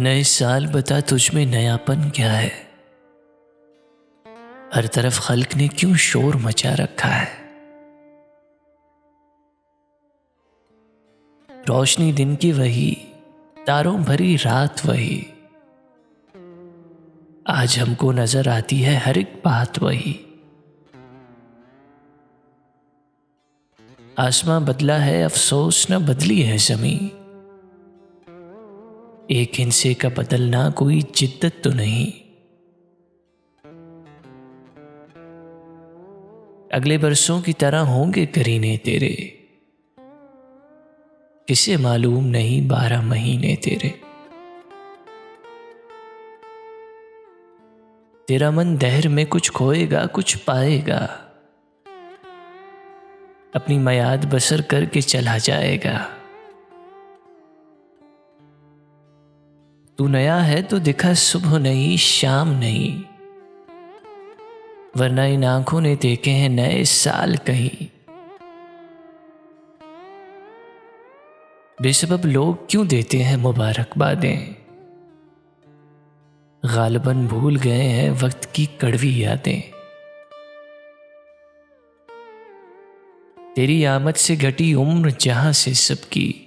नए साल बता तुझ में नयापन क्या है। हर तरफ खल्क ने क्यों शोर मचा रखा है। रोशनी दिन की वही, तारों भरी रात वही। आज हमको नजर आती है हर एक बात वही। आसमां बदला है अफसोस न बदली है जमीन। एक हिंसे का बदलना कोई जिद्दत तो नहीं। अगले बरसों की तरह होंगे करीने तेरे, किसे मालूम नहीं 12 महीने तेरे। तेरा मन दहर में कुछ खोएगा कुछ पाएगा, अपनी मयाद बसर करके चला जाएगा। तू नया है तो दिखा सुबह नहीं शाम नहीं, वरना इन आंखों ने देखे हैं नए साल कहीं। बेसबब लोग क्यों देते हैं मुबारकबादें, गालिबन भूल गए हैं वक्त की कड़वी यादें। तेरी आमद से घटी उम्र जहां से सबकी,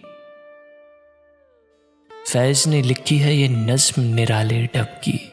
फैज ने लिखी है ये नज्म निराले ढब की।